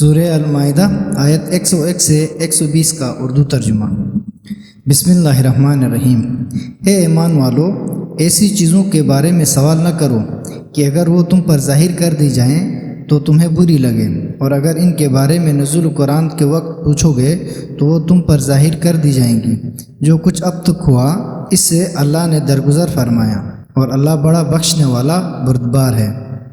سورہ المائدہ آیت 101 سے 120 کا اردو ترجمہ۔ بسم اللہ الرحمن الرحیم۔ اے ایمان والو، ایسی چیزوں کے بارے میں سوال نہ کرو کہ اگر وہ تم پر ظاہر کر دی جائیں تو تمہیں بری لگے، اور اگر ان کے بارے میں نزول قرآن کے وقت پوچھو گے تو وہ تم پر ظاہر کر دی جائیں گی۔ جو کچھ اب تک ہوا اس سے اللہ نے درگزر فرمایا، اور اللہ بڑا بخشنے والا بردبار ہے۔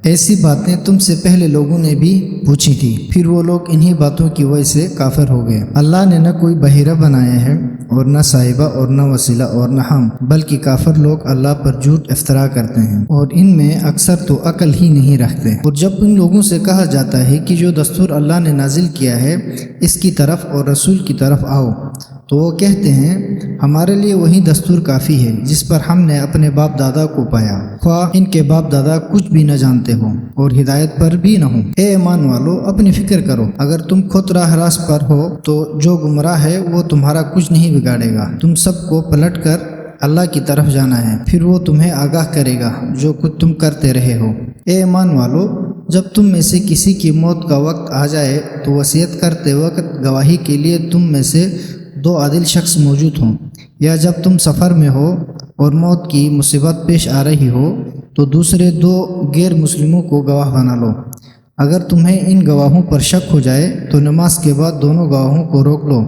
ایسی باتیں تم سے پہلے لوگوں نے بھی پوچھی تھی، پھر وہ لوگ انہی باتوں کی وجہ سے کافر ہو گئے۔ اللہ نے نہ کوئی بحیرہ بنایا ہے اور نہ صاحبہ اور نہ وسیلہ اور نہ ہم، بلکہ کافر لوگ اللہ پر جھوٹ افترا کرتے ہیں، اور ان میں اکثر تو عقل ہی نہیں رکھتے۔ اور جب ان لوگوں سے کہا جاتا ہے کہ جو دستور اللہ نے نازل کیا ہے اس کی طرف اور رسول کی طرف آؤ، تو وہ کہتے ہیں ہمارے لیے وہی دستور کافی ہے جس پر ہم نے اپنے باپ دادا کو پایا، خواہ ان کے باپ دادا کچھ بھی نہ جانتے ہوں اور ہدایت پر بھی نہ ہوں۔ اے ایمان والو، اپنی فکر کرو، اگر تم خود راہ راست پر ہو تو جو گمراہ ہے وہ تمہارا کچھ نہیں بگاڑے گا۔ تم سب کو پلٹ کر اللہ کی طرف جانا ہے، پھر وہ تمہیں آگاہ کرے گا جو کچھ تم کرتے رہے ہو۔ اے ایمان والو، جب تم میں سے کسی کی موت کا وقت آ جائے تو وصیت کرتے وقت گواہی کے لیے تم میں سے 2 عادل شخص موجود ہوں، یا جب تم سفر میں ہو اور موت کی مصیبت پیش آ رہی ہو تو دوسرے 2 غیر مسلموں کو گواہ بنا لو۔ اگر تمہیں ان گواہوں پر شک ہو جائے تو نماز کے بعد دونوں گواہوں کو روک لو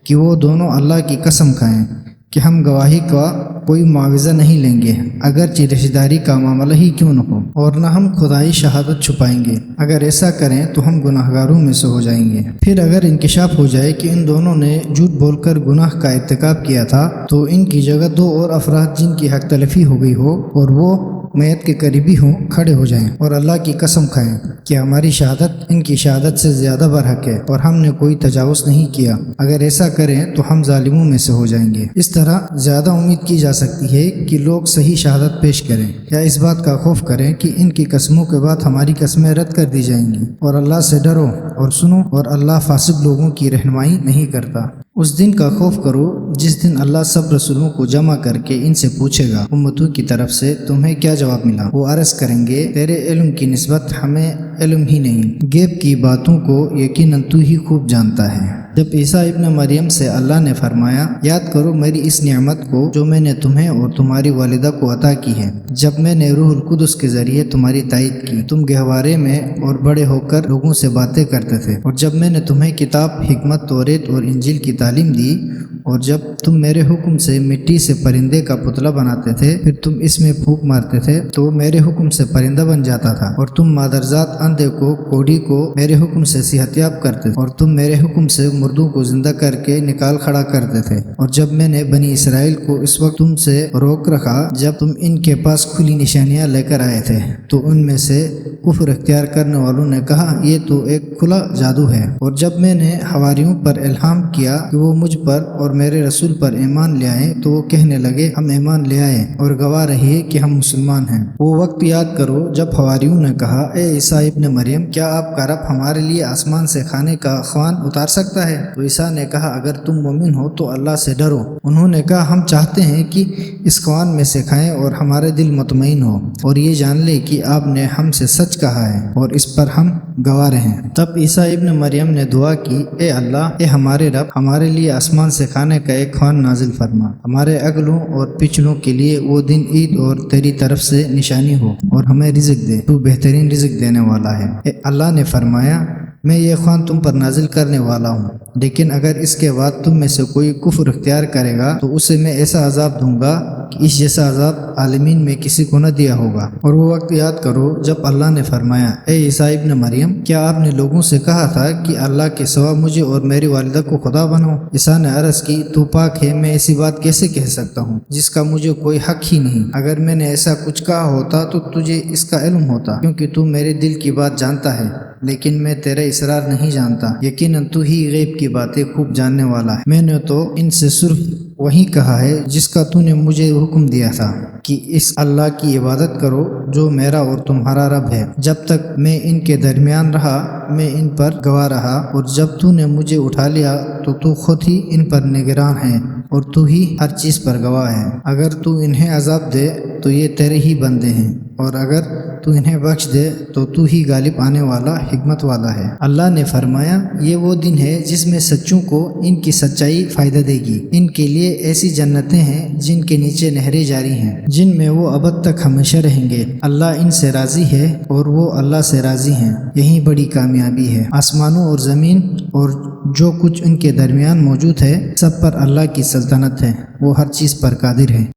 کہ وہ دونوں اللہ کی قسم کھائیں کہ ہم گواہی کا کوئی معاوضہ نہیں لیں گے، اگرچہ رشتہ داری کا معاملہ ہی کیوں نہ ہو، اور نہ ہم خدائی شہادت چھپائیں گے۔ اگر ایسا کریں تو ہم گناہ گاروں میں سے ہو جائیں گے۔ پھر اگر انکشاف ہو جائے کہ ان دونوں نے جھوٹ بول کر گناہ کا ارتکاب کیا تھا تو ان کی جگہ 2 اور افراد جن کی حق تلفی ہو گئی ہو اور وہ میت کے قریبی ہوں کھڑے ہو جائیں اور اللہ کی قسم کھائیں کہ ہماری شہادت ان کی شہادت سے زیادہ برحق ہے اور ہم نے کوئی تجاوز نہیں کیا۔ اگر ایسا کریں تو ہم ظالموں میں سے ہو جائیں گے۔ اس طرح زیادہ امید کی جا سکتی ہے کہ لوگ صحیح شہادت پیش کریں، یا اس بات کا خوف کریں کہ ان کی قسموں کے بعد ہماری قسمیں رد کر دی جائیں گی۔ اور اللہ سے ڈرو اور سنو، اور اللہ فاسق لوگوں کی رہنمائی نہیں کرتا۔ اس دن کا خوف کرو جس دن اللہ سب رسولوں کو جمع کر کے ان سے پوچھے گا امتوں کی طرف سے تمہیں کیا جواب ملا۔ وہ عرض کریں گے تیرے علم کی نسبت ہمیں علم ہی نہیں، غیب کی باتوں کو یقیناً تو ہی خوب جانتا ہے۔ جب عیسیٰ ابن مریم سے اللہ نے فرمایا یاد کرو میری اس نعمت کو جو میں نے تمہیں اور تمہاری والدہ کو عطا کی ہے، جب میں نے روح القدس کے ذریعے تمہاری تائید کی، تم گہوارے میں اور بڑے ہو کر لوگوں سے باتیں کرتے تھے، اور جب میں نے تمہیں کتاب، حکمت، توریت اور انجیل کی تعلیم دی، اور جب تم میرے حکم سے مٹی سے پرندے کا پتلا بناتے تھے، پھر تم اس میں پھونک مارتے تھے تو میرے حکم سے پرندہ بن جاتا تھا، اور تم مادرزاد اندھے کو، کوڑی کو میرے حکم سے صحت یاب کرتے تھے، اور تم میرے حکم سے مردوں کو زندہ کر کے نکال کھڑا کرتے تھے، اور جب میں نے بنی اسرائیل کو اس وقت تم سے روک رکھا جب تم ان کے پاس کھلی نشانیاں لے کر آئے تھے، تو ان میں سے کفر اختیار کرنے والوں نے کہا یہ تو ایک کھلا جادو ہے، اور جب میں نے حواریوں پر الہام کیا کہ وہ مجھ پر اور میرے رسول پر ایمان لے آئیں تو وہ کہنے لگے ہم ایمان لے آئے اور گواہ رہیے کہ ہم مسلمان ہیں۔ وہ وقت یاد کرو جب حواریوں نے کہا اے عیسیٰ ابن مریم، کیا آپ کا رب ہمارے لیے آسمان سے کھانے کا خوان اتار سکتا ہے؟ تو عیسیٰ نے کہا اگر تم مومن ہو تو اللہ سے ڈرو۔ انہوں نے کہا ہم چاہتے ہیں کہ اس خوان میں سے کھائیں اور ہمارے دل مطمئن ہو، اور یہ جان لے کہ آپ نے ہم سے سچ کہا ہے اور اس پر ہم گواہ رہیں۔ تب عیسیٰ ابن مریم نے دعا کی اے اللہ، اے ہمارے رب، ہمارے لیے آسمان سے کھانے کا ایک خوان نازل فرما، ہمارے اگلوں اور پچھلوں کے لیے وہ دن عید اور تیری طرف سے نشانی ہو، اور ہمیں رزق دے، تو بہترین رزق دینے والا ہے۔ اللہ نے فرمایا میں یہ خوان تم پر نازل کرنے والا ہوں، لیکن اگر اس کے بعد تم میں سے کوئی کفر اختیار کرے گا تو اسے میں ایسا عذاب دوں گا کہ اس جیسا عذاب عالمین میں کسی کو نہ دیا ہوگا۔ اور وہ وقت یاد کرو جب اللہ نے فرمایا اے عیسیٰ ابن مریم، کیا آپ نے لوگوں سے کہا تھا کہ اللہ کے سوا مجھے اور میری والدہ کو خدا بناؤ؟ عیسیٰ نے عرض کی تو پاک ہے، میں ایسی بات کیسے کہہ سکتا ہوں جس کا مجھے کوئی حق ہی نہیں۔ اگر میں نے ایسا کچھ کہا ہوتا تو تجھے اس کا علم ہوتا، کیونکہ تو میرے دل کی بات جانتا ہے، لیکن میں تیرا اسرار نہیں جانتا۔ یقیناً تو ہی غیب کی باتیں خوب جاننے والا ہے۔ میں نے تو ان سے صرف وہی کہا ہے جس کا تو نے مجھے حکم دیا تھا کہ اس اللہ کی عبادت کرو جو میرا اور تمہارا رب ہے۔ جب تک میں ان کے درمیان رہا میں ان پر گواہ رہا، اور جب تو نے مجھے اٹھا لیا تو خود ہی ان پر نگران ہے اور تو ہی ہر چیز پر گواہ ہے۔ اگر تو انہیں عذاب دے تو یہ تیرے ہی بندے ہیں، اور اگر تو انہیں بخش دے تو تو ہی غالب آنے والا حکمت والا ہے۔ اللہ نے فرمایا یہ وہ دن ہے جس میں سچوں کو ان کی سچائی فائدہ دے گی۔ ان کے لیے ایسی جنتیں ہیں جن کے نیچے نہریں جاری ہیں، جن میں وہ ابد تک ہمیشہ رہیں گے۔ اللہ ان سے راضی ہے اور وہ اللہ سے راضی ہیں، یہی بڑی کامیابی ہے۔ آسمانوں اور زمین اور جو کچھ ان کے درمیان موجود ہے سب پر اللہ کی سلطنت ہے، وہ ہر چیز پر قادر ہے۔